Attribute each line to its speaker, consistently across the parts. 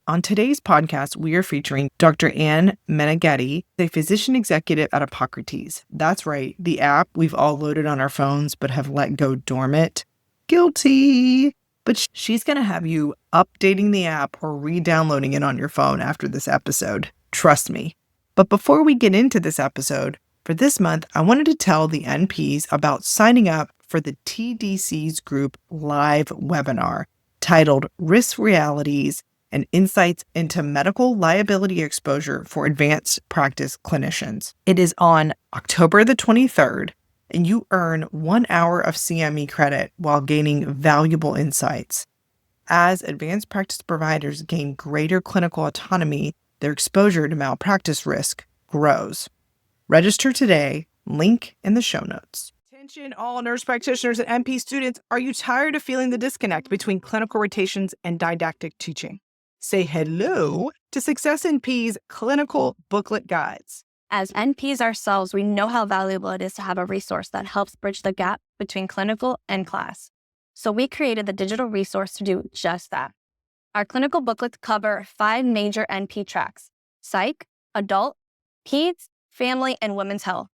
Speaker 1: On today's podcast, we are featuring Dr. Anne Meneghetti, a physician executive at Epocrates. That's right, the app we've all loaded on our phones but have let go dormant. Guilty! But she's going to have you updating the app or re-downloading it on your phone after this episode. Trust me. But before we get into this episode, for this month, I wanted to tell the NPs about signing up for the TDC's group live webinar titled Risk Realities and Insights into Medical Liability Exposure for Advanced Practice Clinicians. It is on October the 23rd, and you earn 1 hour of CME credit while gaining valuable insights. As advanced practice providers gain greater clinical autonomy, their exposure to malpractice risk grows. Register today, link in the show notes. Attention all nurse practitioners and NP students, are you tired of feeling the disconnect between clinical rotations and didactic teaching? Say hello to Success NP's clinical booklet guides.
Speaker 2: As NPs ourselves, we know how valuable it is to have a resource that helps bridge the gap between clinical and class. So we created the digital resource to do just that. Our clinical booklets cover 5 major NP tracks: psych, adult, peds, family, and women's health.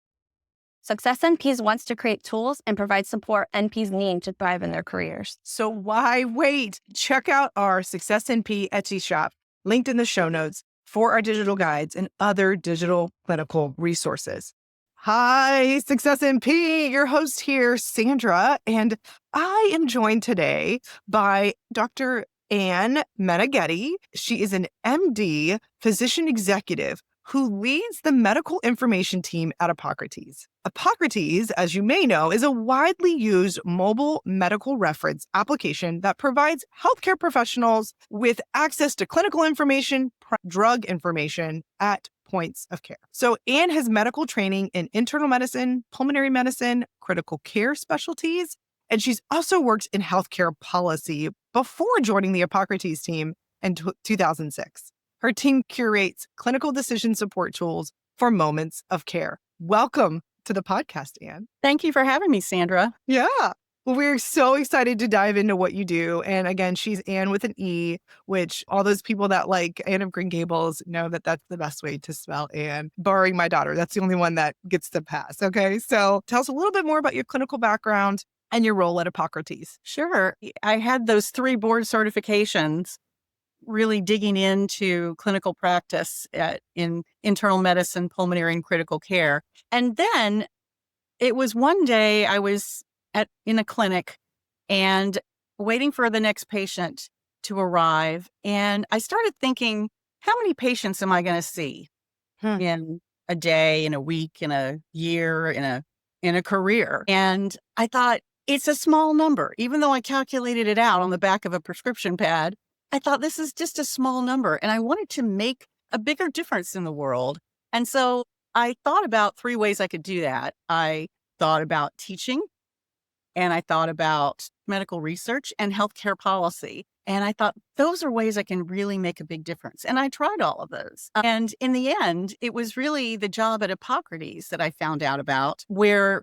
Speaker 2: Success NPs wants to create tools and provide support NPs need to thrive in their careers.
Speaker 1: So why wait? Check out our Success NP Etsy shop, linked in the show notes, for our digital guides and other digital clinical resources. Hi, Success NP, your host here, Sandra, and I am joined today by Dr. Anne Meneghetti. She is an MD, physician executive, who leads the medical information team at Hippocrates. Hippocrates, as you may know, is a widely used mobile medical reference application that provides healthcare professionals with access to clinical information, drug information at points of care. So Anne has medical training in internal medicine, pulmonary medicine, critical care specialties, and she's also worked in healthcare policy before joining the Hippocrates team in 2006. Her team curates clinical decision support tools for moments of care. Welcome to the podcast, Anne.
Speaker 3: Thank you for having me, Sandra.
Speaker 1: Yeah. Well, we're so excited to dive into what you do. And again, she's Anne with an E, which all those people that like Anne of Green Gables know that that's the best way to spell Anne, barring my daughter. That's the only one that gets the pass. Okay. So tell us a little bit more about your clinical background and your role at Hippocrates.
Speaker 3: Sure. I had those 3 board certifications, really digging into clinical practice in internal medicine, pulmonary, and critical care. And then it was one day I was in a clinic and waiting for the next patient to arrive. And I started thinking, how many patients am I going to see in a day, in a week, in a year, in a career? And I thought, it's a small number. Even though I calculated it out on the back of a prescription pad, I thought this is just a small number and I wanted to make a bigger difference in the world. And so I thought about 3 ways I could do that. I thought about teaching, and I thought about medical research and healthcare policy. And I thought those are ways I can really make a big difference. And I tried all of those. And in the end, it was really the job at Hippocrates that I found out about, where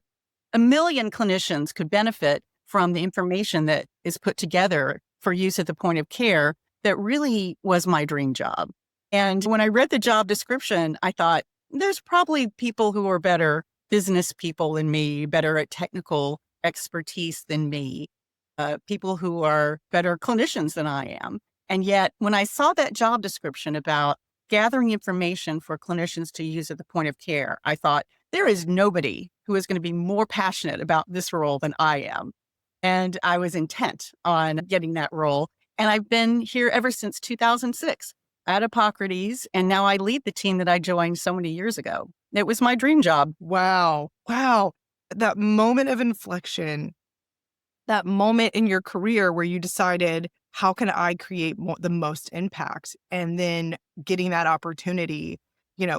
Speaker 3: 1 million clinicians could benefit from the information that is put together for use at the point of care. That really was my dream job. And when I read the job description, I thought, there's probably people who are better business people than me, better at technical expertise than me, people who are better clinicians than I am. And yet, when I saw that job description about gathering information for clinicians to use at the point of care, I thought, there is nobody who is going to be more passionate about this role than I am. And I was intent on getting that role. And I've been here ever since 2006 at Epocrates. And now I lead the team that I joined so many years ago. It was my dream job.
Speaker 1: Wow. Wow. That moment of inflection, that moment in your career where you decided, how can I create the most impact? And then getting that opportunity,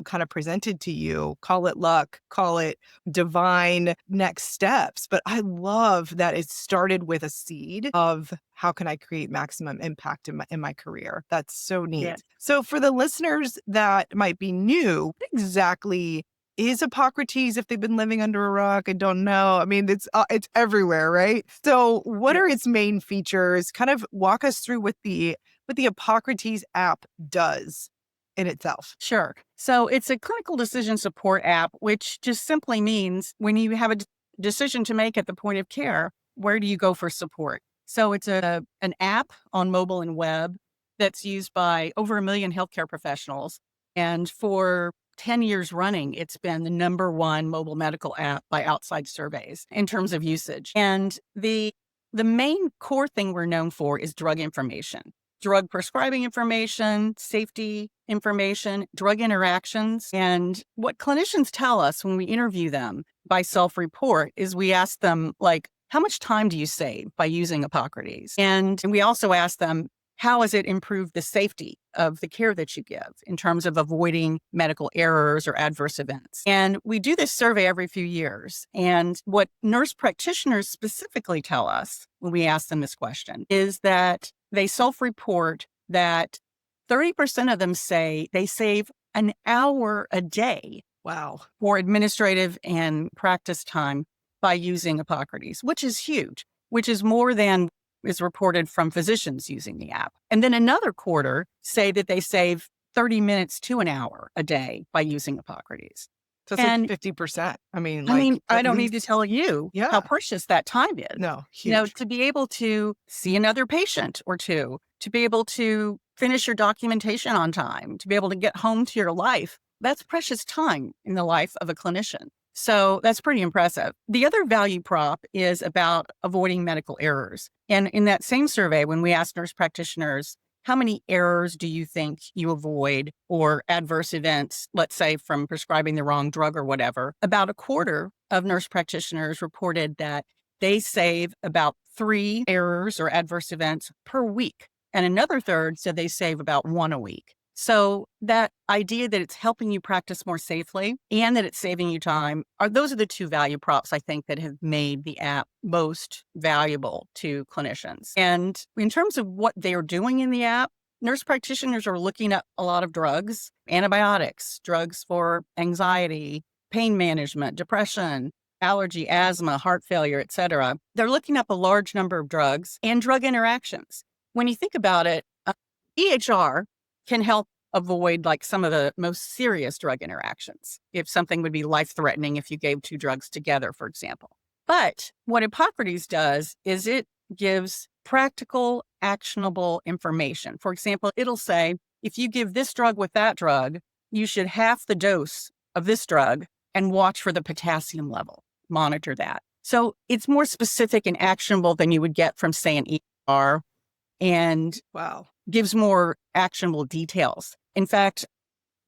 Speaker 1: kind of presented to you, call it luck, call it divine next steps. But I love that it started with a seed of how can I create maximum impact in my career? That's so neat.
Speaker 3: Yeah.
Speaker 1: So for the listeners that might be new, what exactly is Hippocrates if they've been living under a rock and don't know? I mean, it's everywhere, right? So what are its main features? Kind of walk us through what the what the Hippocrates app does in itself.
Speaker 3: Sure. So it's a clinical decision support app, which just simply means when you have a decision to make at the point of care, where do you go for support? So it's an app on mobile and web that's used by over 1 million healthcare professionals. And for 10 years running, it's been the #1 mobile medical app by outside surveys in terms of usage. And the main core thing we're known for is drug information. Drug prescribing information, safety information, drug interactions. And what clinicians tell us when we interview them by self-report is we ask them, like, how much time do you save by using Epocrates? And we also ask them, how has it improved the safety of the care that you give in terms of avoiding medical errors or adverse events? And we do this survey every few years. And what nurse practitioners specifically tell us when we ask them this question is that they self-report that 30% of them say they save an hour a day.
Speaker 1: Wow.
Speaker 3: For administrative and practice time by using Hippocrates, which is huge, which is more than is reported from physicians using the app. And then another quarter say that they save 30 minutes to an hour a day by using Hippocrates.
Speaker 1: So it's like 50%. I mean,
Speaker 3: I don't need to tell you how precious that time is.
Speaker 1: No, huge.
Speaker 3: To be able to see another patient or two, to be able to finish your documentation on time, to be able to get home to your life, that's precious time in the life of a clinician. So that's pretty impressive. The other value prop is about avoiding medical errors. And in that same survey, when we asked nurse practitioners, how many errors do you think you avoid or adverse events, let's say from prescribing the wrong drug or whatever, about a quarter of nurse practitioners reported that they save about 3 errors or adverse events per week. And another third said they save about 1 a week. So that idea that it's helping you practice more safely and that it's saving you time those are the two value props I think that have made the app most valuable to clinicians. And in terms of what they're doing in the app, nurse practitioners are looking at a lot of drugs, antibiotics, drugs for anxiety, pain management, depression, allergy, asthma, heart failure, et cetera. They're looking up a large number of drugs and drug interactions. When you think about it, EHR can help avoid like some of the most serious drug interactions. If something would be life-threatening if you gave 2 drugs together, for example. But what Hippocrates does is it gives practical, actionable information. For example, it'll say, if you give this drug with that drug, you should half the dose of this drug and watch for the potassium level. Monitor that. So it's more specific and actionable than you would get from, say, an ER, and gives more actionable details. In fact,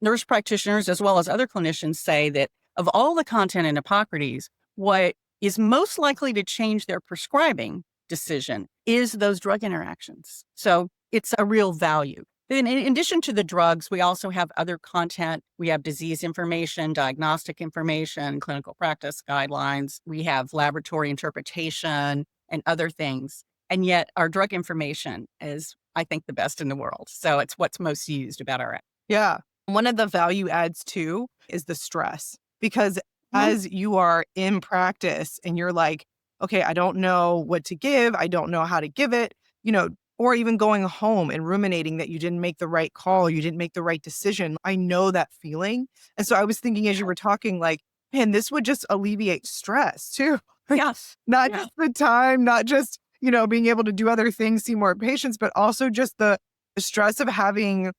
Speaker 3: nurse practitioners, as well as other clinicians, say that of all the content in Hippocrates, what is most likely to change their prescribing decision is those drug interactions. So it's a real value. Then in addition to the drugs, we also have other content. We have disease information, diagnostic information, clinical practice guidelines. We have laboratory interpretation and other things. And yet our drug information is, I think, the best in the world. So it's what's most used about our app.
Speaker 1: Yeah. One of the value adds too is the stress, because as you are in practice and you're like, okay, I don't know what to give. I don't know how to give it, or even going home and ruminating that you didn't make the right call, you didn't make the right decision. I know that feeling. And so I was thinking as you were talking, like, man, this would just alleviate stress too.
Speaker 3: Yes.
Speaker 1: Not just the time, not just, being able to do other things, see more patients, but also just the stress of having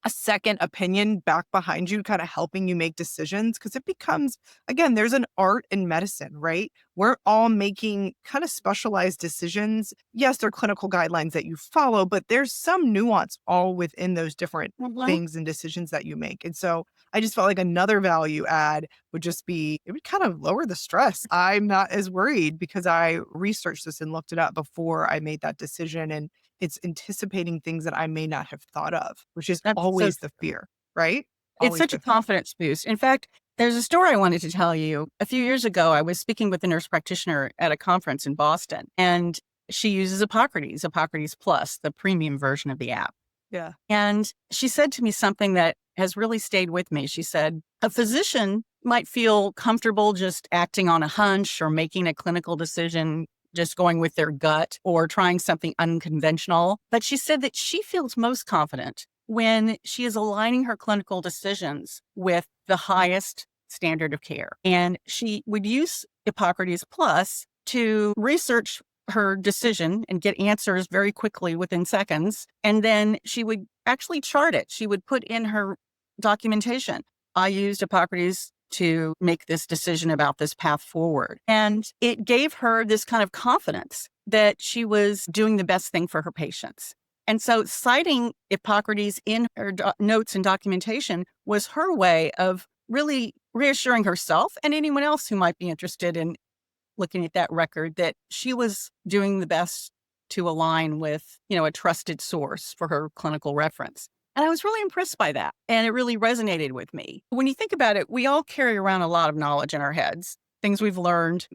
Speaker 1: a second opinion back behind you, kind of helping you make decisions. Because it becomes, again, there's an art in medicine, right? We're all making kind of specialized decisions. Yes, there are clinical guidelines that you follow, but there's some nuance all within those different things and decisions that you make. And so I just felt like another value add would just be, it would kind of lower the stress. I'm not as worried because I researched this and looked it up before I made that decision. And it's anticipating things that I may not have thought of, which is always the fear, right?
Speaker 3: It's such a confidence boost. In fact, there's a story I wanted to tell you. A few years ago, I was speaking with a nurse practitioner at a conference in Boston, and she uses Hippocrates Plus, the premium version of the app.
Speaker 1: Yeah.
Speaker 3: And she said to me something that has really stayed with me. She said, a physician might feel comfortable just acting on a hunch or making a clinical decision just going with their gut or trying something unconventional. But she said that she feels most confident when she is aligning her clinical decisions with the highest standard of care. And she would use Hippocrates Plus to research her decision and get answers very quickly within seconds. And then she would actually chart it. She would put in her documentation, I used Hippocrates to make this decision about this path forward. And it gave her this kind of confidence that she was doing the best thing for her patients. And so citing Hippocrates in her notes and documentation was her way of really reassuring herself and anyone else who might be interested in looking at that record that she was doing the best to align with, a trusted source for her clinical reference. And I was really impressed by that. And it really resonated with me. When you think about it, we all carry around a lot of knowledge in our heads, things we've learned,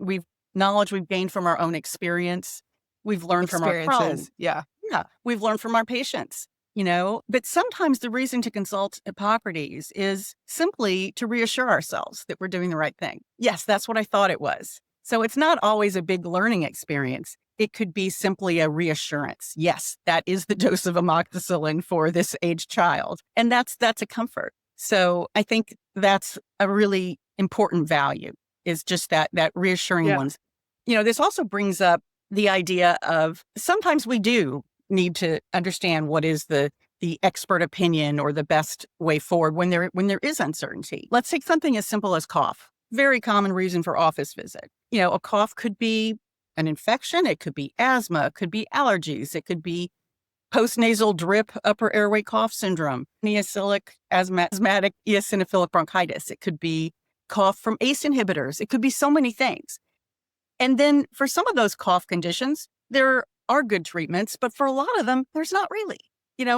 Speaker 3: knowledge we've gained from our own experience. We've learned from our
Speaker 1: Experiences. Yeah.
Speaker 3: Yeah. We've learned from our patients, but sometimes the reason to consult Hippocrates is simply to reassure ourselves that we're doing the right thing. Yes, that's what I thought it was. So it's not always a big learning experience. It could be simply a reassurance. Yes, that is the dose of amoxicillin for this aged child. And that's a comfort. So I think that's a really important value, is just that reassuring ones. This also brings up the idea of sometimes we do need to understand what is the expert opinion or the best way forward when there is uncertainty. Let's take something as simple as cough. Very common reason for office visit. A cough could be an infection. It could be asthma. It could be allergies. It could be postnasal drip, upper airway cough syndrome, neosilic asthmatic eosinophilic bronchitis. It could be cough from ACE inhibitors. It could be so many things. And then for some of those cough conditions, there are good treatments, but for a lot of them, there's not really,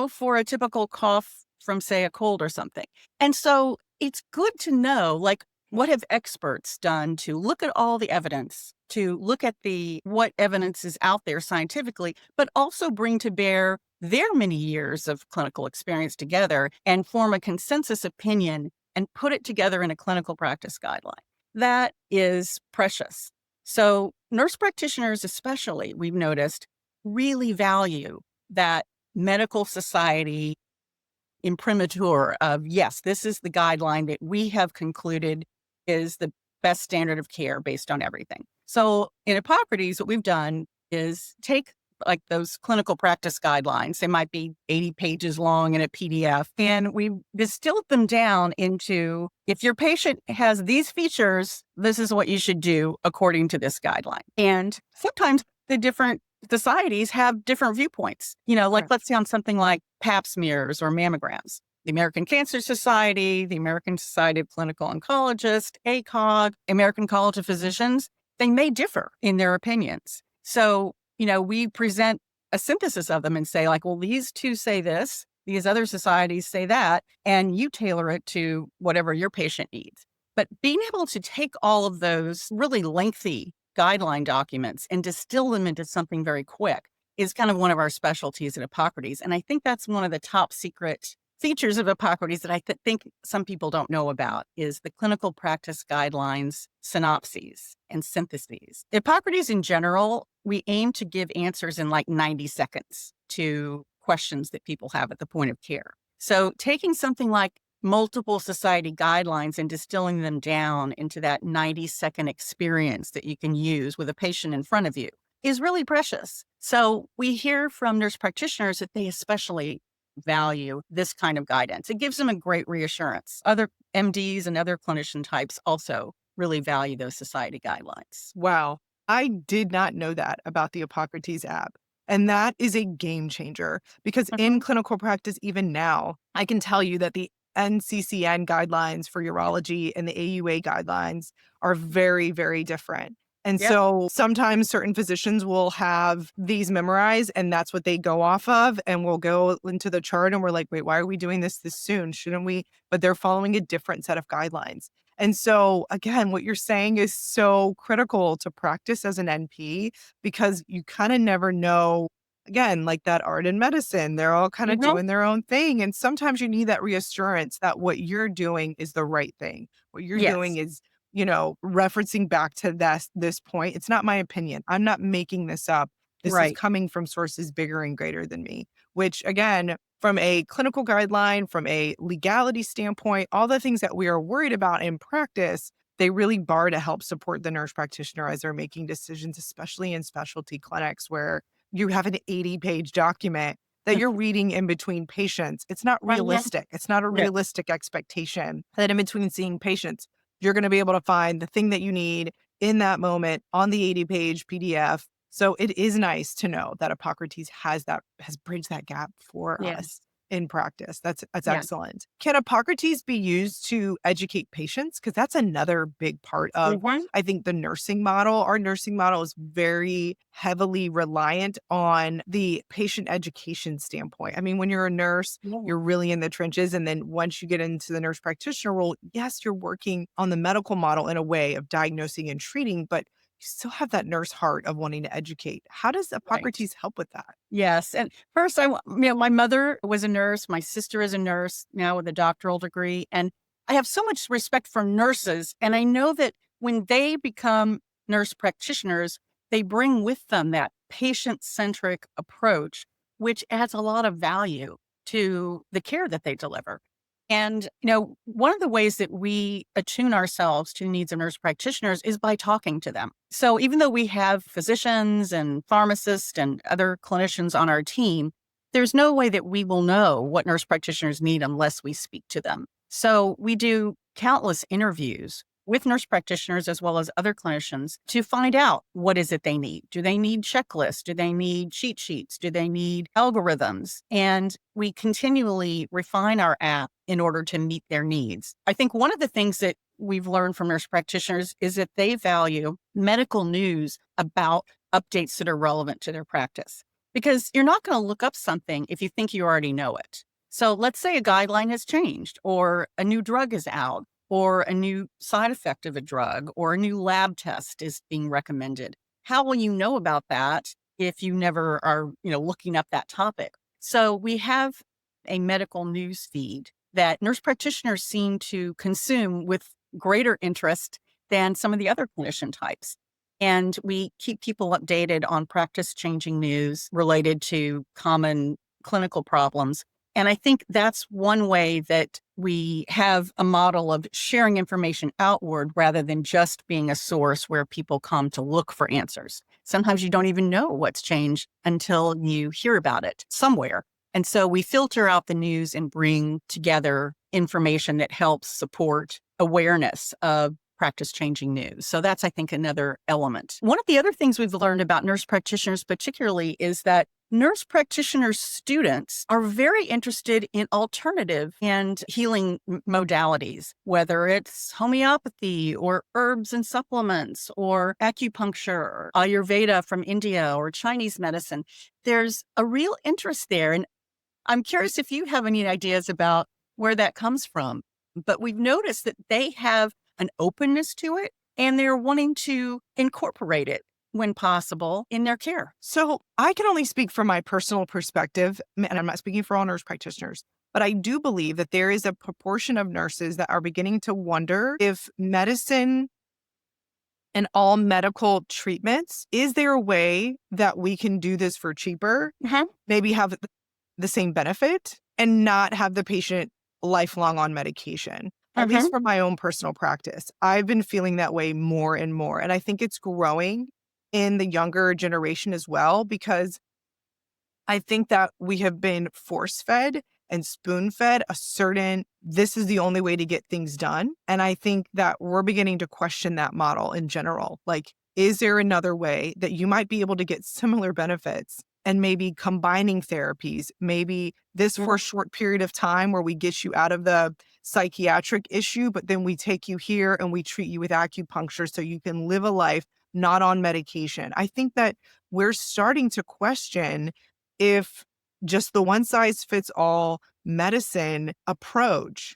Speaker 3: for a typical cough from, say, a cold or something. And so it's good to know, what have experts done to look at all the evidence, to look at what evidence is out there scientifically, but also bring to bear their many years of clinical experience together and form a consensus opinion and put it together in a clinical practice guideline. That is precious. So nurse practitioners, especially, we've noticed, really value that medical society imprimatur of, yes, this is the guideline that we have concluded is the best standard of care based on everything. So in Hippocrates, what we've done is take those clinical practice guidelines. They might be 80 pages long in a PDF, and we've distilled them down into, if your patient has these features, this is what you should do according to this guideline. And sometimes the different societies have different viewpoints. Let's say on something like pap smears or mammograms. The American Cancer Society, the American Society of Clinical Oncologists, ACOG, American College of Physicians, they may differ in their opinions. So, we present a synthesis of them and say, well, these two say this, these other societies say that, and you tailor it to whatever your patient needs. But being able to take all of those really lengthy guideline documents and distill them into something very quick is kind of one of our specialties at Hippocrates. And I think that's one of the top secret features of Hippocrates that I think some people don't know about is the clinical practice guidelines, synopses, and syntheses. Hippocrates in general, we aim to give answers in 90 seconds to questions that people have at the point of care. So taking something like multiple society guidelines and distilling them down into that 90-second experience that you can use with a patient in front of you is really precious. So we hear from nurse practitioners that they especially value this kind of guidance. It gives them a great reassurance. Other MDs and other clinician types also really value those society guidelines.
Speaker 1: Wow. I did not know that about the Hippocrates app. And that is a game changer because in clinical practice, even now, I can tell you that the NCCN guidelines for urology and the AUA guidelines are very, very different. And so sometimes certain physicians will have these memorized and that's what they go off of. And we'll go into the chart and we're like, wait, why are we doing this soon? Shouldn't we? But they're following a different set of guidelines. And so again, what you're saying is so critical to practice as an NP because you kind of never know, again, like that art in medicine, they're all kind of doing their own thing. And sometimes you need that reassurance that what you're doing is the right thing. What you're doing is referencing back to this point, it's not my opinion. I'm not making this up. This is
Speaker 3: Right.
Speaker 1: coming from sources bigger and greater than me, which again, from a clinical guideline, from a legality standpoint, all the things that we are worried about in practice, they really bar to help support the nurse practitioner as they're making decisions, especially in specialty clinics where you have an 80-page document that you're reading in between patients. It's not realistic. It's not a
Speaker 3: Yeah.
Speaker 1: realistic expectation that in between seeing patients, you're going to be able to find the thing that you need in that moment on the 80-page PDF. So it is nice to know that Epocrates has bridged that gap for
Speaker 3: Yes.
Speaker 1: us in practice. That's
Speaker 3: Yeah.
Speaker 1: excellent. Can Epocrates be used to educate patients? Because that's another big part of,
Speaker 3: Mhm.
Speaker 1: I think, the nursing model. Our nursing model is very heavily reliant on the patient education standpoint. I mean, when you're a nurse,
Speaker 3: Yeah.
Speaker 1: you're really in the trenches. And then once you get into the nurse practitioner role, yes, you're working on the medical model in a way of diagnosing and treating, but you still have that nurse heart of wanting to educate. How does
Speaker 3: Right.
Speaker 1: Epocrates help with that?
Speaker 3: Yes. And first, my mother was a nurse. My sister is a nurse now with a doctoral degree. And I have so much respect for nurses. And I know that when they become nurse practitioners, they bring with them that patient centric approach, which adds a lot of value to the care that they deliver. And, one of the ways that we attune ourselves to the needs of nurse practitioners is by talking to them. So even though we have physicians and pharmacists and other clinicians on our team, there's no way that we will know what nurse practitioners need unless we speak to them. So we do countless interviews with nurse practitioners as well as other clinicians to find out what is it they need. Do they need checklists? Do they need cheat sheets? Do they need algorithms? And we continually refine our app in order to meet their needs. I think one of the things that we've learned from nurse practitioners is that they value medical news about updates that are relevant to their practice. Because you're not going to look up something if you think you already know it. So let's say a guideline has changed, or a new drug is out, or a new side effect of a drug, or a new lab test is being recommended. How will you know about that if you never are, looking up that topic? So we have a medical news feed that nurse practitioners seem to consume with greater interest than some of the other clinician types. And we keep people updated on practice changing news related to common clinical problems. And I think that's one way that we have a model of sharing information outward rather than just being a source where people come to look for answers. Sometimes you don't even know what's changed until you hear about it somewhere. And so we filter out the news and bring together information that helps support awareness of practice changing news. So that's, I think, another element. One of the other things we've learned about nurse practitioners, particularly, is that nurse practitioner students are very interested in alternative and healing modalities, whether it's homeopathy or herbs and supplements or acupuncture, or Ayurveda from India or Chinese medicine. There's a real interest there. And I'm curious if you have any ideas about where that comes from. But we've noticed that they have an openness to it and they're wanting to incorporate it when possible in their care.
Speaker 1: So I can only speak from my personal perspective, and I'm not speaking for all nurse practitioners, but I do believe that there is a proportion of nurses that are beginning to wonder if medicine and all medical treatments, is there a way that we can do this for cheaper, maybe have the same benefit and not have the patient lifelong on medication? At least for my own personal practice, I've been feeling that way more and more. And I think it's growing in the younger generation as well, because I think that we have been force fed and spoon fed a certain, this is the only way to get things done. And I think that we're beginning to question that model in general. Like, is there another way that you might be able to get similar benefits and maybe combining therapies, maybe this for a short period of time where we get you out of the psychiatric issue, but then we take you here and we treat you with acupuncture so you can live a life not on medication. I think that we're starting to question if just the one size fits all medicine approach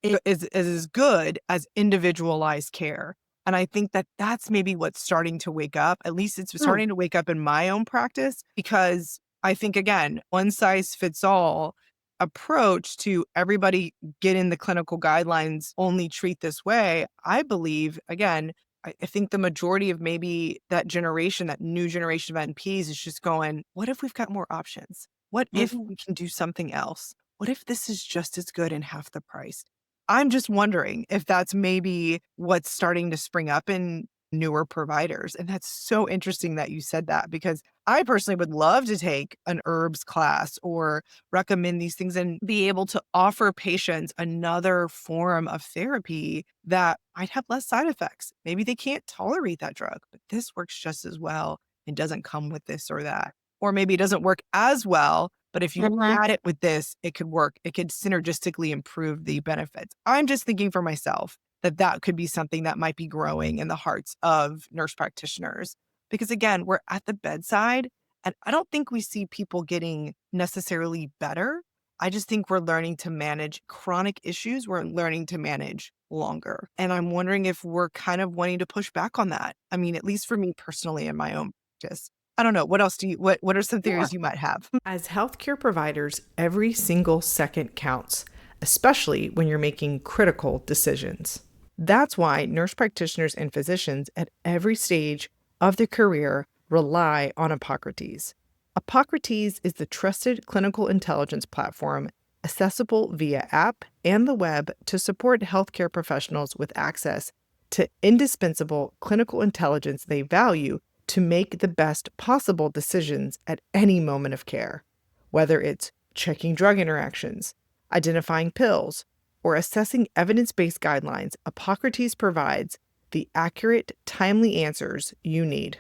Speaker 1: is as good as individualized care. And I think that that's maybe what's starting to wake up. At least it's starting to wake up in my own practice, because I think, again, one size fits all approach to everybody get in the clinical guidelines, only treat this way, I believe, again, I think the majority of maybe that generation, that new generation of NPs is just going, what if we've got more options? What if
Speaker 3: Mhm.
Speaker 1: we can do something else? What if this is just as good and half the price? I'm just wondering if that's maybe what's starting to spring up in newer providers. And that's so interesting that you said that, because I personally would love to take an herbs class or recommend these things and be able to offer patients another form of therapy that might have less side effects. Maybe they can't tolerate that drug, but this works just as well and doesn't come with this or that. Or maybe it doesn't work as well, but if you
Speaker 3: Mhm.
Speaker 1: add it with this, it could work. It could synergistically improve the benefits. I'm just thinking for myself that that could be something that might be growing in the hearts of nurse practitioners. Because again, we're at the bedside, and I don't think we see people getting necessarily better. I just think we're learning to manage chronic issues. We're learning to manage longer. And I'm wondering if we're kind of wanting to push back on that. I mean, at least for me personally in my own practice. I don't know. What else do you, what are some
Speaker 3: Yeah.
Speaker 1: theories you might have? As healthcare providers, every single second counts, especially when you're making critical decisions. That's why nurse practitioners and physicians at every stage of their career rely on Epocrates. Epocrates is the trusted clinical intelligence platform accessible via app and the web to support healthcare professionals with access to indispensable clinical intelligence they value to make the best possible decisions at any moment of care, whether it's checking drug interactions, identifying pills, or assessing evidence-based guidelines. Epocrates provides the accurate, timely answers you need.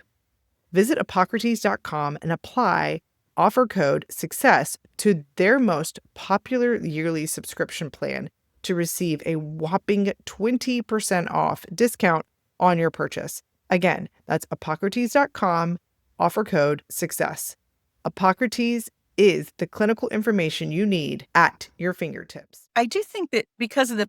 Speaker 1: Visit Epocrates.com and apply offer code SUCCESS to their most popular yearly subscription plan to receive a whopping 20% off discount on your purchase. Again, that's Epocrates.com, offer code SUCCESS. Epocrates is the clinical information you need at your fingertips.
Speaker 3: I do think that because of the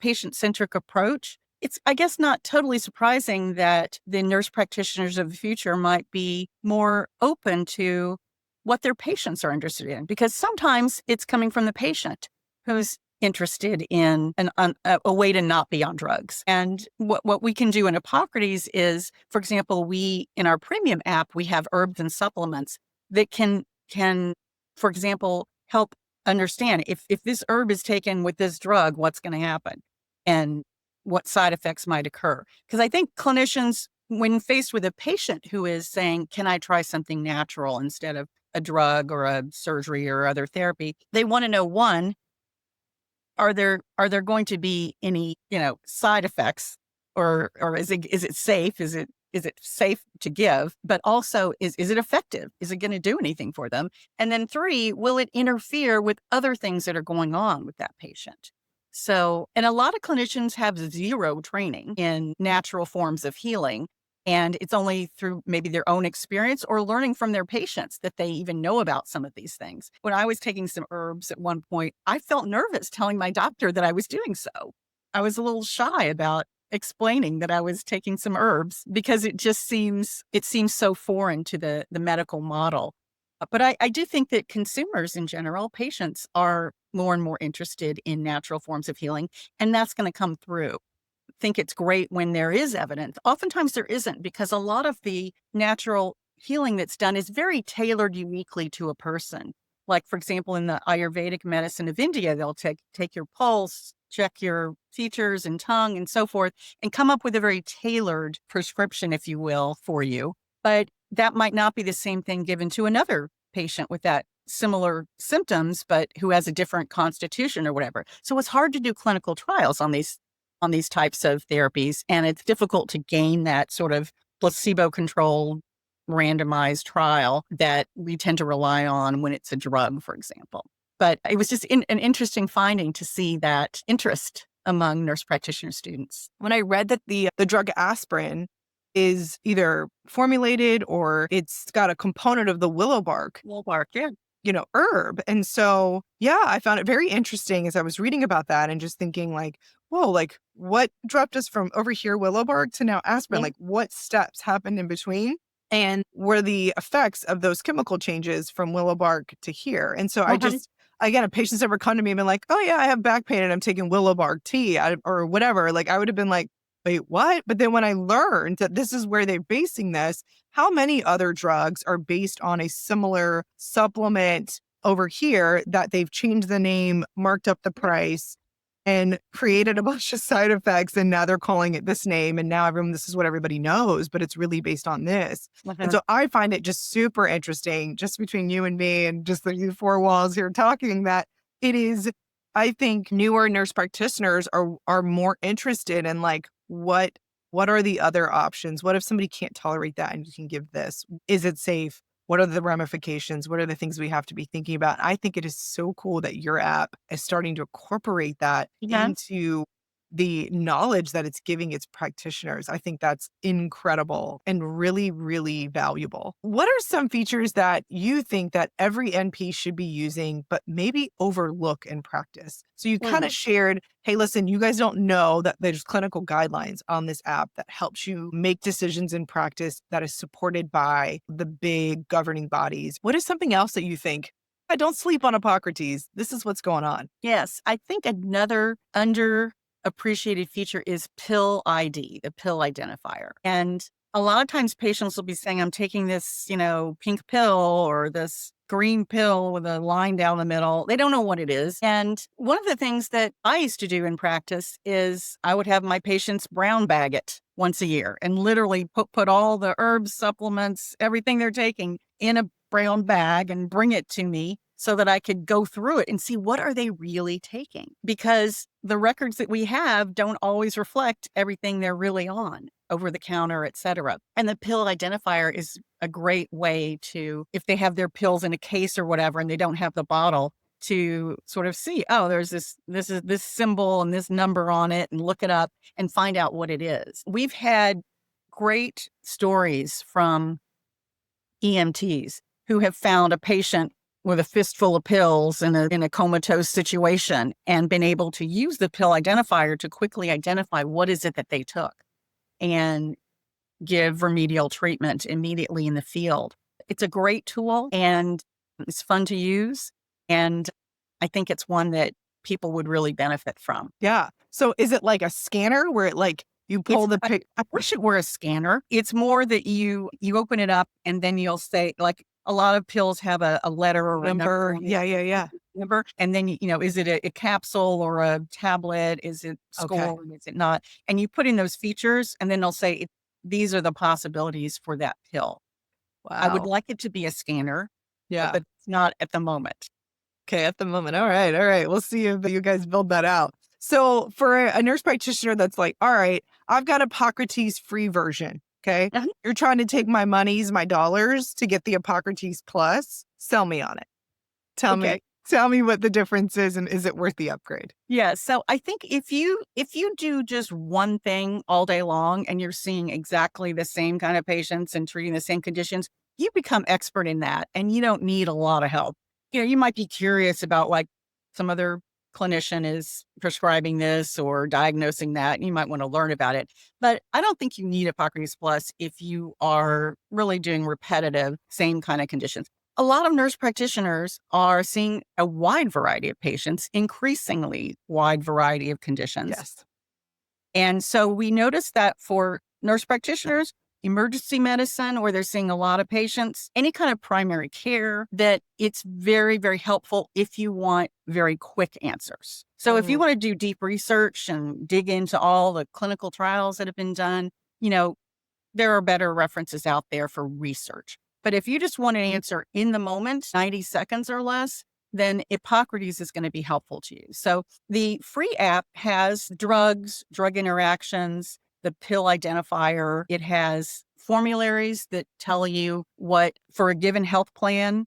Speaker 3: patient-centric approach, it's, I guess, not totally surprising that the nurse practitioners of the future might be more open to what their patients are interested in, because sometimes it's coming from the patient who's interested in a way to not be on drugs. And what we can do in Hippocrates is, for example, in our premium app, we have herbs and supplements that can, for example, help understand if this herb is taken with this drug, what's going to happen and what side effects might occur. Because I think clinicians, when faced with a patient who is saying, can I try something natural instead of a drug or a surgery or other therapy, they want to know, one, are there going to be any, side effects, or is it safe? Is it safe to give? But also, is it effective? Is it going to do anything for them? And then three, will it interfere with other things that are going on with that patient? So, and a lot of clinicians have zero training in natural forms of healing. And it's only through maybe their own experience or learning from their patients that they even know about some of these things. When I was taking some herbs at one point, I felt nervous telling my doctor that I was doing so. I was a little shy about explaining that I was taking some herbs because it seems so foreign to the medical model. But I do think that consumers in general, patients, are more and more interested in natural forms of healing, and that's going to come through. Think it's great when there is evidence. Oftentimes there isn't, because a lot of the natural healing that's done is very tailored uniquely to a person. Like, for example, in the Ayurvedic medicine of India, they'll take your pulse, check your features and tongue and so forth, and come up with a very tailored prescription, if you will, for you. But that might not be the same thing given to another patient with that similar symptoms, but who has a different constitution or whatever. So it's hard to do clinical trials on these types of therapies. And it's difficult to gain that sort of placebo-controlled randomized trial that we tend to rely on when it's a drug, for example. But it was just an interesting finding to see that interest among nurse practitioner students.
Speaker 1: When I read that the drug aspirin is either formulated or it's got a component of the willow bark,
Speaker 3: Well, bark, yeah.
Speaker 1: Herb. And so, yeah, I found it very interesting as I was reading about that and just thinking like, whoa, like what dropped us from over here, willow bark, to now aspirin?
Speaker 3: Yeah.
Speaker 1: Like what steps happened in between? And were the effects of those chemical changes from willow bark to here? And so
Speaker 3: Mhm.
Speaker 1: again, patients ever come to me and been like, oh yeah, I have back pain and I'm taking willow bark tea or whatever. Like I would have been like, wait, what? But then when I learned that this is where they're basing this, how many other drugs are based on a similar supplement over here that they've changed the name, marked up the price, and created a bunch of side effects, and now they're calling it this name, and now this is what everybody knows, but it's really based on this. And so I find it just super interesting, just between you and me and just the four walls here talking, that it is, I think newer nurse practitioners are more interested in like, what are the other options? What if somebody can't tolerate that and you can give this? Is it safe? What are the ramifications? What are the things we have to be thinking about? I think it is so cool that your app is starting to incorporate that into the knowledge that it's giving its practitioners. I think that's incredible and really, really valuable. What are some features that you think that every NP should be using, but maybe overlook in practice? So you kind of shared, hey, listen, you guys don't know that there's clinical guidelines on this app that helps you make decisions in practice that is supported by the big governing bodies. What is something else that you think, I don't sleep on Hippocrates. This is what's going on.
Speaker 3: Yes, I think another underappreciated feature is pill ID, the pill identifier. And a lot of times patients will be saying, I'm taking this, pink pill or this green pill with a line down the middle. They don't know what it is. And one of the things that I used to do in practice is I would have my patients brown bag it once a year and literally put all the herbs, supplements, everything they're taking in a brown bag and bring it to me so that I could go through it and see what are they really taking, because the records that we have don't always reflect everything they're really on, over the counter, et cetera. And the pill identifier is a great way to, if they have their pills in a case or whatever and they don't have the bottle, to sort of see, oh, there's this symbol and this number on it, and look it up and find out what it is. We've had great stories from EMTs who have found a patient with a fistful of pills in a comatose situation and been able to use the pill identifier to quickly identify what is it that they took and give remedial treatment immediately in the field. It's a great tool and it's fun to use. And I think it's one that people would really benefit from.
Speaker 1: Yeah. So is it like a scanner where it like you pull the pic?
Speaker 3: I wish it were a scanner. It's more that you open it up and then you'll say, like, a lot of pills have a letter or a number.
Speaker 1: Yeah.
Speaker 3: Number. And then, is it a capsule or a tablet? Is it score? Is it not? And you put in those features and then they'll say, these are the possibilities for that pill.
Speaker 1: Wow.
Speaker 3: I would like it to be a scanner.
Speaker 1: Yeah.
Speaker 3: But it's not at the moment.
Speaker 1: Okay. At the moment. All right. We'll see if you guys build that out. So for a nurse practitioner that's like, all right, I've got a Hippocrates free version. Okay. You're trying to take my monies, my dollars to get the Hippocrates Plus. Sell me on it. Tell me what the difference is, and is it worth the upgrade?
Speaker 3: Yeah. So I think if you do just one thing all day long and you're seeing exactly the same kind of patients and treating the same conditions, you become expert in that and you don't need a lot of help. You might be curious about like some other clinician is prescribing this or diagnosing that, and you might want to learn about it. But I don't think you need Hippocrates Plus if you are really doing repetitive, same kind of conditions. A lot of nurse practitioners are seeing a wide variety of patients, increasingly wide variety of conditions.
Speaker 1: Yes.
Speaker 3: And so we noticed that for nurse practitioners, emergency medicine, where they're seeing a lot of patients, any kind of primary care, that it's very, very helpful if you want very quick answers. So if you want to do deep research and dig into all the clinical trials that have been done, there are better references out there for research. But if you just want an answer in the moment, 90 seconds or less, then Epocrates is going to be helpful to you. So the free app has drugs, drug interactions, the pill identifier. It has formularies that tell you what, for a given health plan,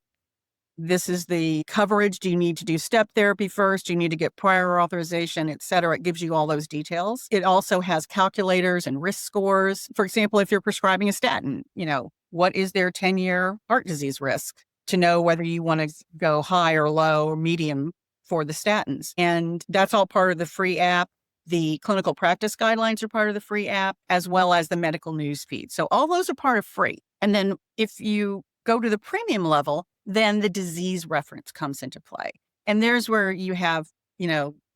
Speaker 3: this is the coverage. Do you need to do step therapy first? Do you need to get prior authorization, et cetera? It gives you all those details. It also has calculators and risk scores. For example, if you're prescribing a statin, what is their 10-year heart disease risk, to know whether you want to go high or low or medium for the statins. And that's all part of the free app. The clinical practice guidelines are part of the free app, as well as the medical news feed. So all those are part of free. And then if you go to the premium level, then the disease reference comes into play. And there's where you have,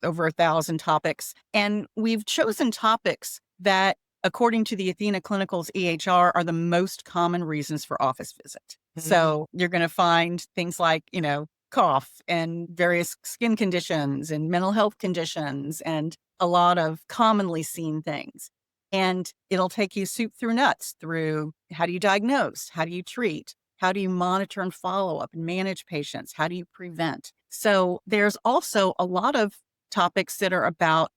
Speaker 3: over 1,000 topics. And we've chosen topics that, according to the Athena Clinical's EHR, are the most common reasons for office visit. So you're going to find things like, cough and various skin conditions and mental health conditions and a lot of commonly seen things. And it'll take you soup through nuts through how do you diagnose? How do you treat? How do you monitor and follow up and manage patients? How do you prevent? So there's also a lot of topics that are about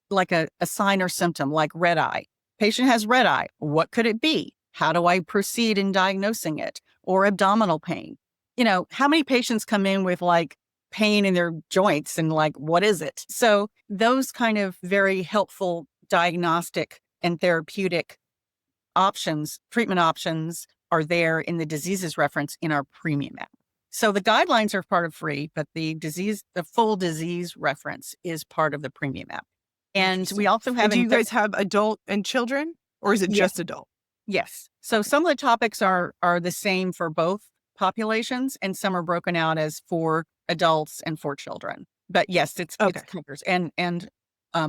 Speaker 3: like a sign or symptom, like red eye. Patient has red eye. What could it be? How do I proceed in diagnosing it? Or abdominal pain. How many patients come in with like pain in their joints and like, what is it? So those kind of very helpful diagnostic and therapeutic options, treatment options are there in the diseases reference in our premium app. So the guidelines are part of free, but the full disease reference is part of the premium app. And we also have.
Speaker 1: And do you guys have adult and children, or is it just adult?
Speaker 3: Yes. So some of the topics are the same for both populations, and some are broken out as for adults and for children. But yes, it covers and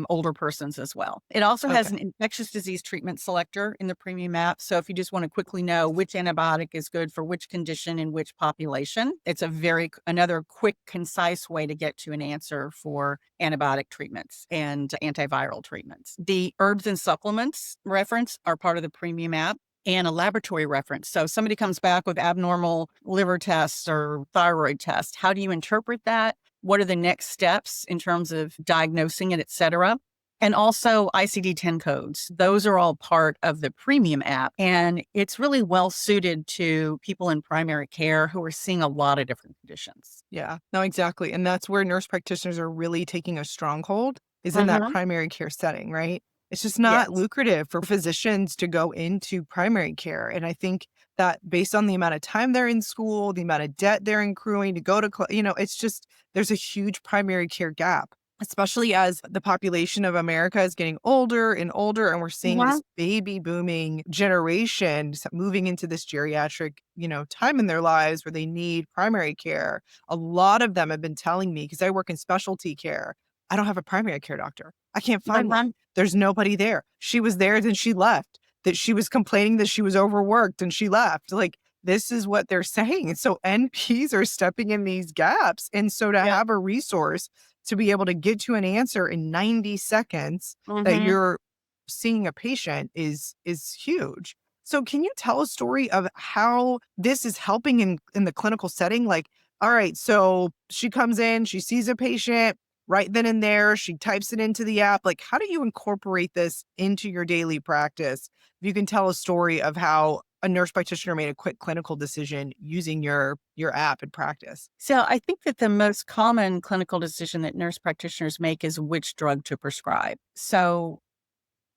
Speaker 3: older persons as well. It also has an infectious disease treatment selector in the premium app. So if you just want to quickly know which antibiotic is good for which condition in which population, it's another quick, concise way to get to an answer for antibiotic treatments and antiviral treatments. The herbs and supplements reference are part of the premium app, and a laboratory reference. So somebody comes back with abnormal liver tests or thyroid tests. How do you interpret that? What are the next steps in terms of diagnosing it, et cetera? And also ICD-10 codes. Those are all part of the premium app. And it's really well suited to people in primary care who are seeing a lot of different conditions.
Speaker 1: Yeah, no, exactly. And that's where nurse practitioners are really taking a stronghold, is in that primary care setting, right? It's just not lucrative for physicians to go into primary care. And I think that based on the amount of time they're in school, the amount of debt they're accruing to go to, it's just, there's a huge primary care gap, especially as the population of America is getting older and older. And we're seeing this baby booming generation moving into this geriatric, time in their lives where they need primary care. A lot of them have been telling me, because I work in specialty care, I don't have a primary care doctor. I can't find one. There's nobody there. She was there, then she left. That she was complaining that she was overworked and she left. Like, this is what they're saying. And so NPs are stepping in these gaps. And so to have a resource to be able to get to an answer in 90 seconds that you're seeing a patient is huge. So can you tell a story of how this is helping in the clinical setting? Like, all right, so she comes in, she sees a patient, right then and there, she types it into the app. Like, how do you incorporate this into your daily practice? If you can tell a story of how a nurse practitioner made a quick clinical decision using your app in practice.
Speaker 3: So I think that the most common clinical decision that nurse practitioners make is which drug to prescribe. So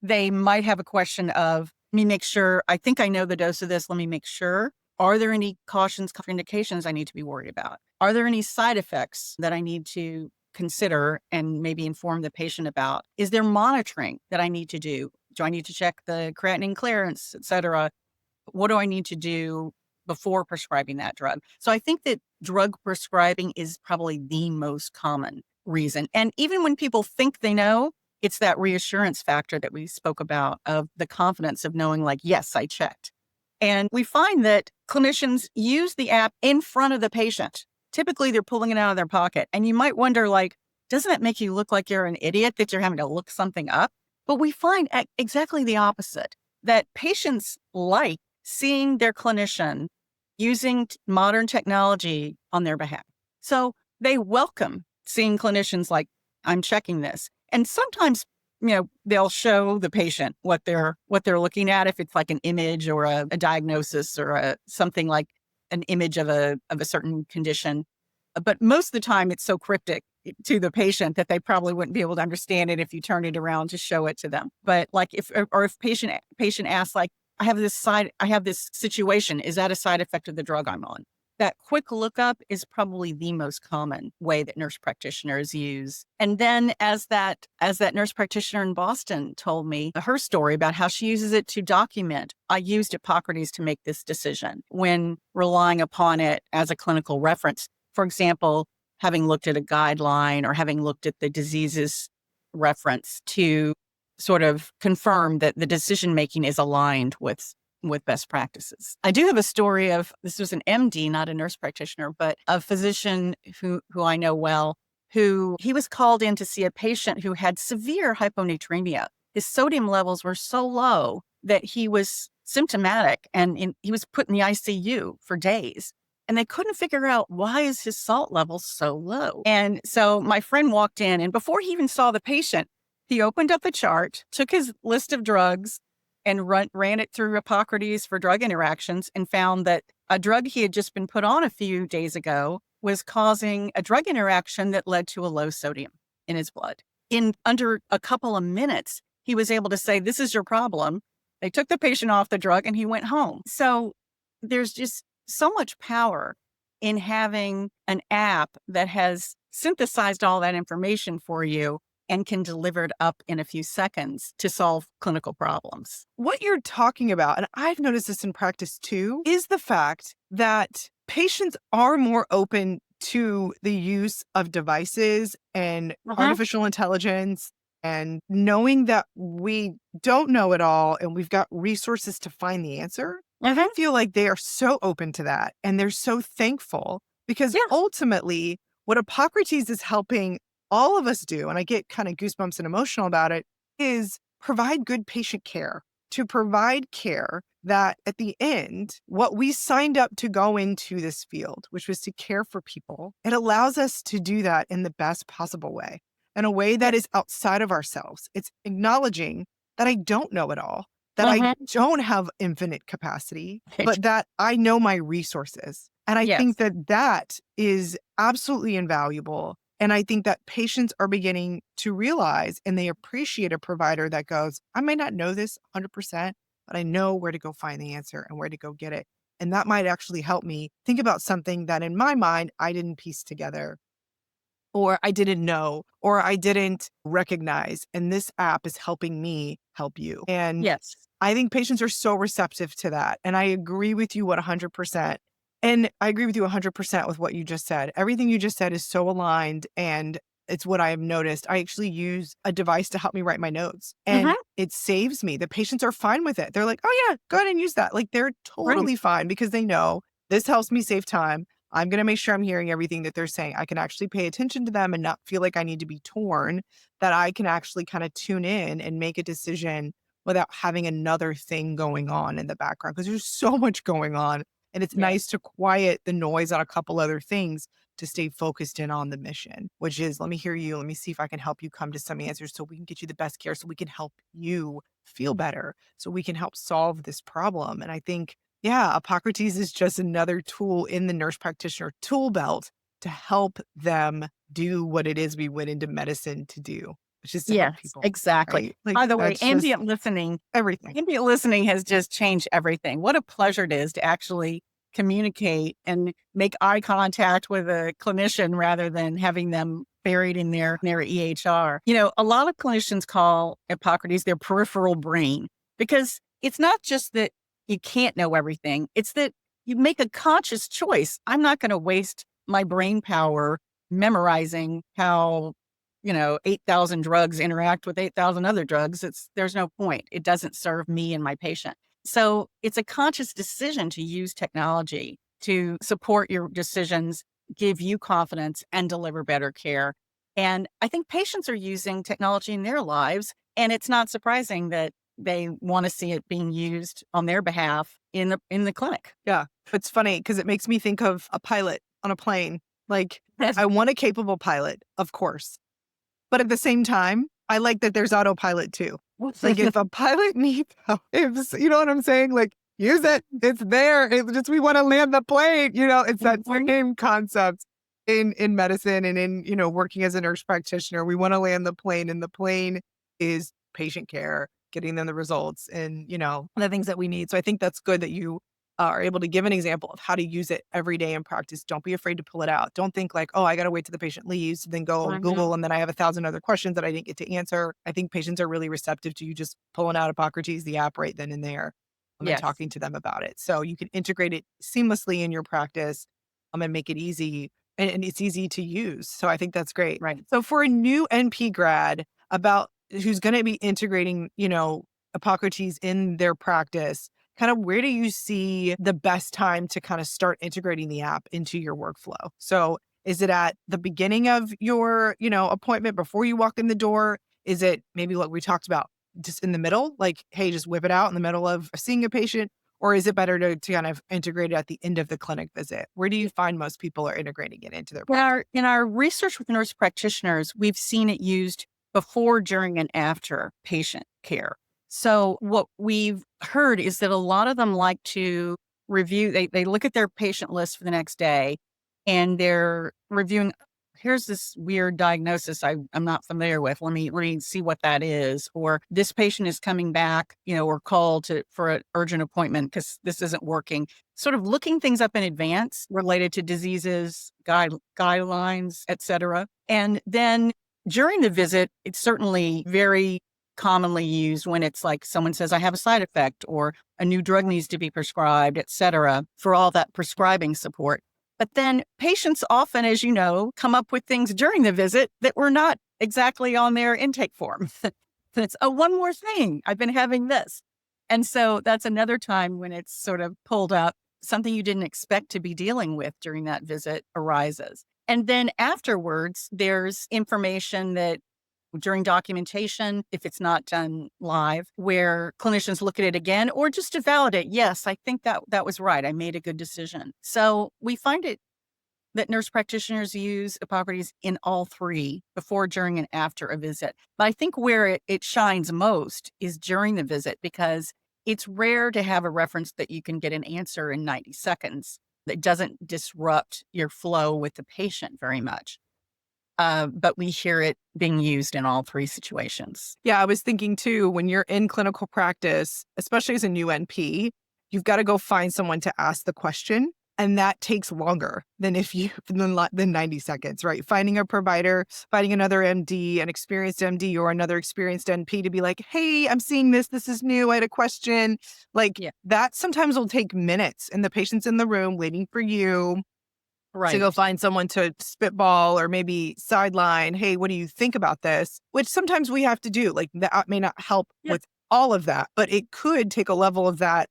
Speaker 3: they might have a question of, let me make sure, I think I know the dose of this, let me make sure. Are there any cautions, contraindications I need to be worried about? Are there any side effects that I need to consider and maybe inform the patient about? Is there monitoring that I need to do? Do I need to check the creatinine clearance, et cetera? What do I need to do before prescribing that drug? So I think that drug prescribing is probably the most common reason. And even when people think they know, it's that reassurance factor that we spoke about of the confidence of knowing, like, yes, I checked. And we find that clinicians use the app in front of the patient. Typically, they're pulling it out of their pocket. And you might wonder, like, doesn't it make you look like you're an idiot that you're having to look something up? But we find exactly the opposite, that patients like seeing their clinician using modern technology on their behalf. So they welcome seeing clinicians like, I'm checking this. And sometimes, they'll show the patient what they're looking at, if it's like an image or a diagnosis or something like an image of a certain condition. But most of the time it's so cryptic to the patient that they probably wouldn't be able to understand it if you turn it around to show it to them. But like if patient asks, like, I have this situation, is that a side effect of the drug I'm on? That quick lookup is probably the most common way that nurse practitioners use. And then as that nurse practitioner in Boston told me her story about how she uses it to document, I used Hippocrates to make this decision when relying upon it as a clinical reference. For example, having looked at a guideline or having looked at the diseases reference to sort of confirm that the decision making is aligned with best practices. I do have a story of, this was an MD, not a nurse practitioner, but a physician who I know well, who he was called in to see a patient who had severe hyponatremia. His sodium levels were so low that he was symptomatic and he was put in the ICU for days. And they couldn't figure out, why is his salt level so low? And so my friend walked in, and before he even saw the patient, he opened up a chart, took his list of drugs, and ran it through Hippocrates for drug interactions, and found that a drug he had just been put on a few days ago was causing a drug interaction that led to a low sodium in his blood. In under a couple of minutes, he was able to say, this is your problem. They took the patient off the drug and he went home. So there's just so much power in having an app that has synthesized all that information for you and can deliver it up in a few seconds to solve clinical problems.
Speaker 1: What you're talking about, and I've noticed this in practice too, is the fact that patients are more open to the use of devices and artificial intelligence, and knowing that we don't know it all and we've got resources to find the answer. I feel like they are so open to that, and they're so thankful, because ultimately what Hippocrates is helping all of us do, and I get kind of goosebumps and emotional about it, is provide good patient care, to provide care that at the end, what we signed up to go into this field, which was to care for people, it allows us to do that in the best possible way, in a way that is outside of ourselves. It's acknowledging that I don't know it all, that I don't have infinite capacity, but that I know my resources. And I think that that is absolutely invaluable. And I think that patients are beginning to realize, and they appreciate a provider that goes, I may not know this 100%, but I know where to go find the answer and where to go get it. And that might actually help me think about something that in my mind, I didn't piece together, or I didn't know, or I didn't recognize. And this app is helping me help you. And I think patients are so receptive to that. And I agree with you 100%. And I agree with you 100% with what you just said. Everything you just said is so aligned, and it's what I have noticed. I actually use a device to help me write my notes, and it saves me. The patients are fine with it. They're like, oh yeah, go ahead and use that. Like, they're totally fine, because they know this helps me save time. I'm going to make sure I'm hearing everything that they're saying. I can actually pay attention to them and not feel like I need to be torn, that I can actually kind of tune in and make a decision without having another thing going on in the background, because there's so much going on. And it's nice to quiet the noise on a couple other things to stay focused in on the mission, which is, let me hear you. Let me see if I can help you come to some answers so we can get you the best care, so we can help you feel better, so we can help solve this problem. And I think, Hippocrates is just another tool in the nurse practitioner tool belt to help them do what it is we went into medicine to do, which is to help people.
Speaker 3: Exactly.
Speaker 1: Right? Like,
Speaker 3: by the way,
Speaker 1: that's
Speaker 3: ambient listening,
Speaker 1: everything.
Speaker 3: ambient listening has just changed everything. What a pleasure it is to actually communicate and make eye contact with a clinician rather than having them buried in their EHR. You know, a lot of clinicians call Hippocrates their peripheral brain, because it's not just that you can't know everything. It's that you make a conscious choice. I'm not going to waste my brain power memorizing how 8,000 drugs interact with 8,000 other drugs. There's no point. It doesn't serve me and my patient. So it's a conscious decision to use technology to support your decisions, give you confidence, and deliver better care. And I think patients are using technology in their lives, and it's not surprising that they want to see it being used on their behalf in the clinic.
Speaker 1: Yeah. It's funny because it makes me think of a pilot on a plane. Like, I want a capable pilot, of course. But at the same time, I like that there's autopilot too. Like, if a pilot needs help, you know what I'm saying? Like, use it. It's there. It's just, we want to land the plane. It's that same concept in medicine and in, working as a nurse practitioner. We want to land the plane, and the plane is patient care, getting them the results and, the things that we need. So I think that's good that you are able to give an example of how to use it every day in practice. Don't be afraid to pull it out. Don't think like, oh, I got to wait till the patient leaves, then go Google, and then I have 1,000 other questions that I didn't get to answer. I think patients are really receptive to you just pulling out Hippocrates, the app, right then and there, and talking to them about it. So you can integrate it seamlessly in your practice, and make it easy. and it's easy to use. So I think that's great.
Speaker 3: Right.
Speaker 1: So for a new NP grad about who's going to be integrating, Hippocrates in their practice, kind of where do you see the best time to kind of start integrating the app into your workflow? So is it at the beginning of your, appointment before you walk in the door? Is it maybe what we talked about just in the middle? Like, hey, just whip it out in the middle of seeing a patient? Or is it better to kind of integrate it at the end of the clinic visit? Where do you find most people are integrating it into their practice?
Speaker 3: In our research with nurse practitioners, we've seen it used before, during, and after patient care. So what we've heard is that a lot of them like to review, they look at their patient list for the next day and they're reviewing, here's this weird diagnosis I'm not familiar with. Let me see what that is. Or this patient is coming back, or called for an urgent appointment because this isn't working. Sort of looking things up in advance related to diseases, guidelines, et cetera. And then during the visit, it's certainly very commonly used when it's like someone says, I have a side effect or a new drug needs to be prescribed, et cetera, for all that prescribing support. But then patients often, as you know, come up with things during the visit that were not exactly on their intake form. It's, oh, one more thing, I've been having this. And so that's another time when it's sort of pulled up, something you didn't expect to be dealing with during that visit arises. And then afterwards, there's information that during documentation, if it's not done live, where clinicians look at it again, or just to validate, yes, I think that was right. I made a good decision. So we find it that nurse practitioners use Hippocrates in all three, before, during, and after a visit. But I think where it shines most is during the visit, because it's rare to have a reference that you can get an answer in 90 seconds that doesn't disrupt your flow with the patient very much. But we hear it being used in all three situations.
Speaker 1: Yeah, I was thinking too, when you're in clinical practice, especially as a new NP, you've got to go find someone to ask the question. And that takes longer than than 90 seconds, right? Finding a provider, finding another MD, an experienced MD or another experienced NP to be like, hey, I'm seeing this. This is new. I had a question. That sometimes will take minutes and the patient's in the room waiting for you.
Speaker 3: Right.
Speaker 1: To go find someone to spitball or maybe sideline, hey, what do you think about this? Which sometimes we have to do. Like the app may not help with all of that, but it could take a level of that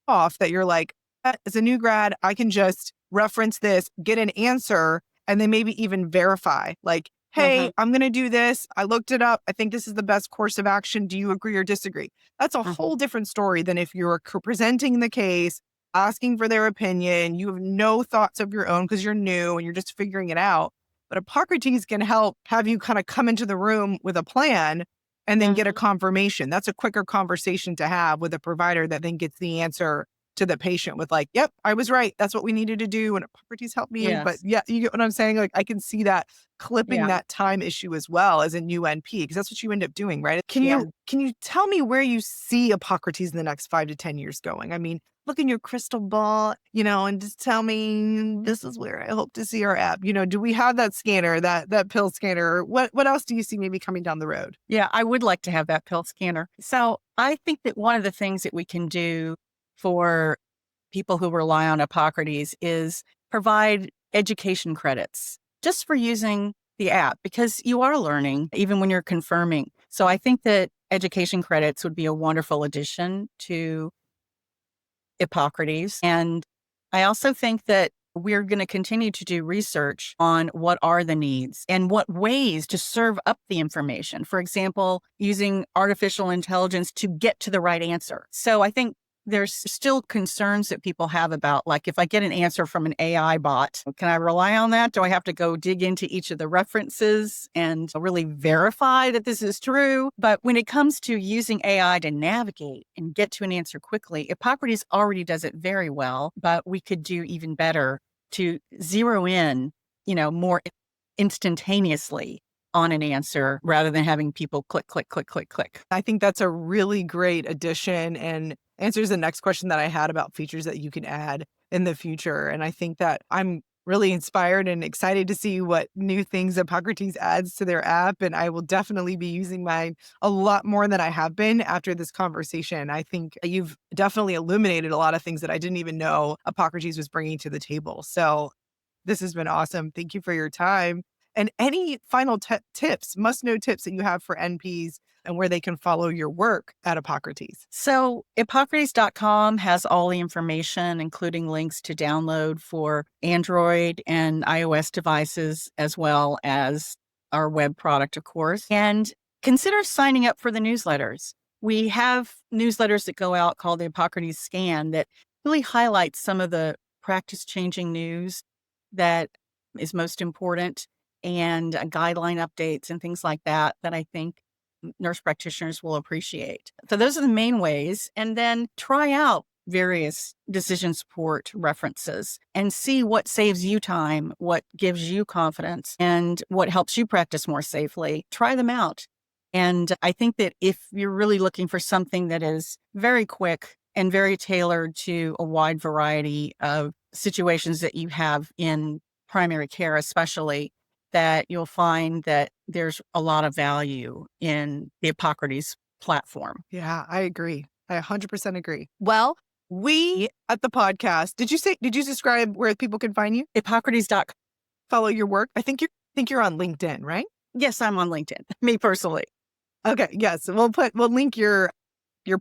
Speaker 1: off that you're like, as a new grad, I can just reference this, get an answer, and then maybe even verify. Like, hey, I'm going to do this. I looked it up. I think this is the best course of action. Do you agree or disagree? That's a whole different story than if you're presenting the case, asking for their opinion. You have no thoughts of your own because you're new and you're just figuring it out. But Hippocrates can help have you kind of come into the room with a plan and then get a confirmation. That's a quicker conversation to have with a provider that then gets the answer to the patient with like, yep, I was right. That's what we needed to do. And Hippocrates helped me.
Speaker 3: Yes.
Speaker 1: But yeah, you get what I'm saying? Like I can see that clipping that time issue as well as a new NP, because that's what you end up doing, right? Can you tell me where you see Hippocrates in the next 5 to 10 years going? I mean, look in your crystal ball, and just tell me this is where I hope to see our app. Do we have that scanner, that pill scanner? What else do you see maybe coming down the road?
Speaker 3: Yeah, I would like to have that pill scanner. So I think that one of the things that we can do for people who rely on Hippocrates is provide education credits just for using the app, because you are learning even when you're confirming. So I think that education credits would be a wonderful addition to Hippocrates. And I also think that we're going to continue to do research on what are the needs and what ways to serve up the information. For example, using artificial intelligence to get to the right answer. So I think there's still concerns that people have about, like, if I get an answer from an AI bot, can I rely on that? Do I have to go dig into each of the references and really verify that this is true? But when it comes to using AI to navigate and get to an answer quickly, Hippocrates already does it very well, but we could do even better to zero in, more instantaneously on an answer rather than having people click, click, click, click, click.
Speaker 1: I think that's a really great addition and answers the next question that I had about features that you can add in the future. And I think that I'm really inspired and excited to see what new things Hippocrates adds to their app. And I will definitely be using mine a lot more than I have been after this conversation. I think you've definitely illuminated a lot of things that I didn't even know Hippocrates was bringing to the table. So This has been awesome. Thank you for your time. And any final tips, must-know tips that you have for NPs and where they can follow your work at Epocrates?
Speaker 3: So Hippocrates.com has all the information, including links to download for Android and iOS devices, as well as our web product, of course. And consider signing up for the newsletters. We have newsletters that go out called the Hippocrates Scan that really highlights some of the practice-changing news that is most important, and guideline updates and things like that I think nurse practitioners will appreciate. So those are the main ways. And then try out various decision support references and see what saves you time, what gives you confidence, and what helps you practice more safely. Try them out. And I think that if you're really looking for something that is very quick and very tailored to a wide variety of situations that you have in primary care, especially, that you'll find that there's a lot of value in the Hippocrates platform.
Speaker 1: Yeah, I agree. I 100% agree. Well, we at the podcast, did you describe where people can find you?
Speaker 3: Hippocrates.com.
Speaker 1: Follow your work. I think you're on LinkedIn, right?
Speaker 3: Yes, I'm on LinkedIn, me personally.
Speaker 1: Okay. Yes. We'll link your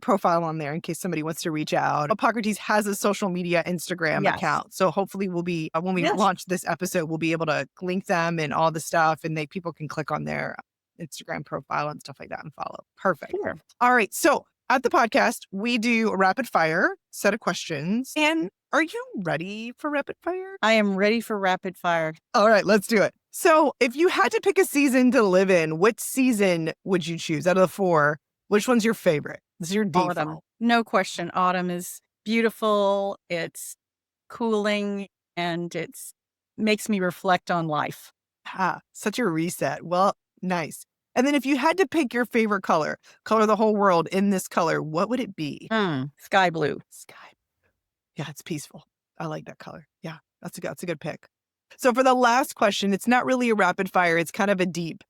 Speaker 1: profile on there in case somebody wants to reach out. Hippocrates has a social media Instagram account. So hopefully we'll be, when we launch this episode, we'll be able to link them and all the stuff, and people can click on their Instagram profile and stuff like that and follow. Perfect.
Speaker 3: Sure.
Speaker 1: All right. So at the podcast, we do a rapid fire set of questions. And are you ready for rapid fire?
Speaker 3: I am ready for rapid fire.
Speaker 1: All right, let's do it. So if you had to pick a season to live in, which season would you choose out of the 4? Which one's your favorite? This is your default.
Speaker 3: Autumn. No question. Autumn is beautiful. It's cooling, and it makes me reflect on life.
Speaker 1: Such a reset. Well, nice. And then if you had to pick your favorite color the whole world in this color, what would it be?
Speaker 3: Sky blue.
Speaker 1: Sky. Yeah, it's peaceful. I like that color. Yeah, that's a good pick. So for the last question, it's not really a rapid fire. It's kind of a deep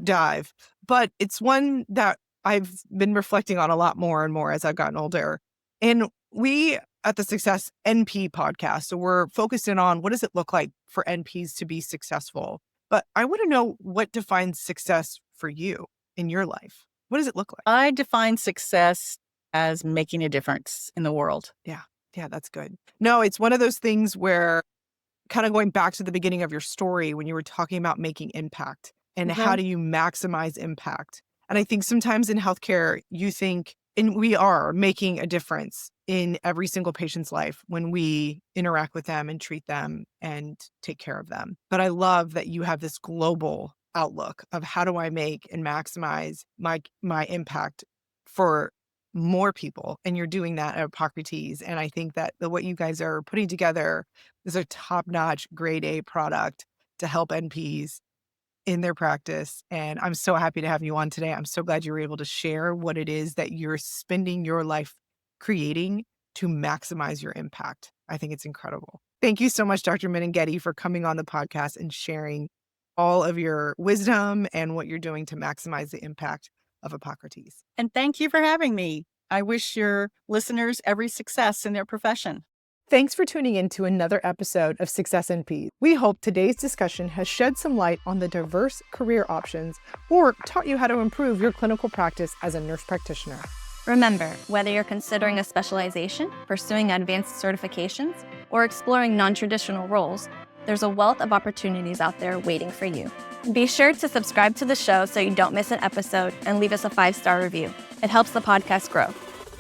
Speaker 1: dive, but it's one that I've been reflecting on a lot more and more as I've gotten older. And we at the Success NP podcast, so we're focused in on what does it look like for NPs to be successful. But I want to know what defines success for you in your life. What does it look like?
Speaker 3: I define success as making a difference in the world.
Speaker 1: Yeah, that's good. No, it's one of those things where, kind of going back to the beginning of your story when you were talking about making impact and how do you maximize impact. And I think sometimes in healthcare, you think, and we are making a difference in every single patient's life when we interact with them and treat them and take care of them. But I love that you have this global outlook of how do I make and maximize my impact for more people. And you're doing that at Hippocrates. And I think that what you guys are putting together is a top-notch grade A product to help NPs in their practice. And I'm so happy to have you on today. I'm so glad you were able to share what it is that you're spending your life creating to maximize your impact. I think it's incredible. Thank you so much, Dr. Meneghetti, for coming on the podcast and sharing all of your wisdom and what you're doing to maximize the impact of Hippocrates.
Speaker 3: And thank you for having me. I wish your listeners every success in their profession.
Speaker 1: Thanks for tuning in to another episode of Success NP. We hope today's discussion has shed some light on the diverse career options or taught you how to improve your clinical practice as a nurse practitioner.
Speaker 2: Remember, whether you're considering a specialization, pursuing advanced certifications, or exploring non-traditional roles, there's a wealth of opportunities out there waiting for you. Be sure to subscribe to the show so you don't miss an episode and leave us a 5-star review. It helps the podcast grow.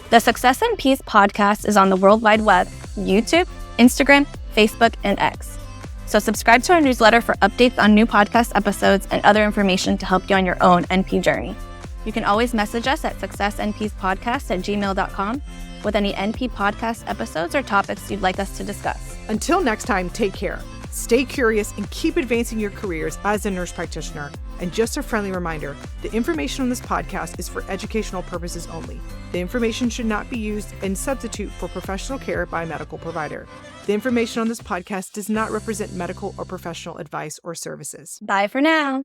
Speaker 2: The Success and Peace podcast is on the World Wide Web, YouTube, Instagram, Facebook, and X. So subscribe to our newsletter for updates on new podcast episodes and other information to help you on your own NP journey. You can always message us at successnpeacepodcast@gmail.com with any NP podcast episodes or topics you'd like us to discuss.
Speaker 1: Until next time, take care. Stay curious and keep advancing your careers as a nurse practitioner. And just a friendly reminder, the information on this podcast is for educational purposes only. The information should not be used in substitute for professional care by a medical provider. The information on this podcast does not represent medical or professional advice or services.
Speaker 2: Bye for now.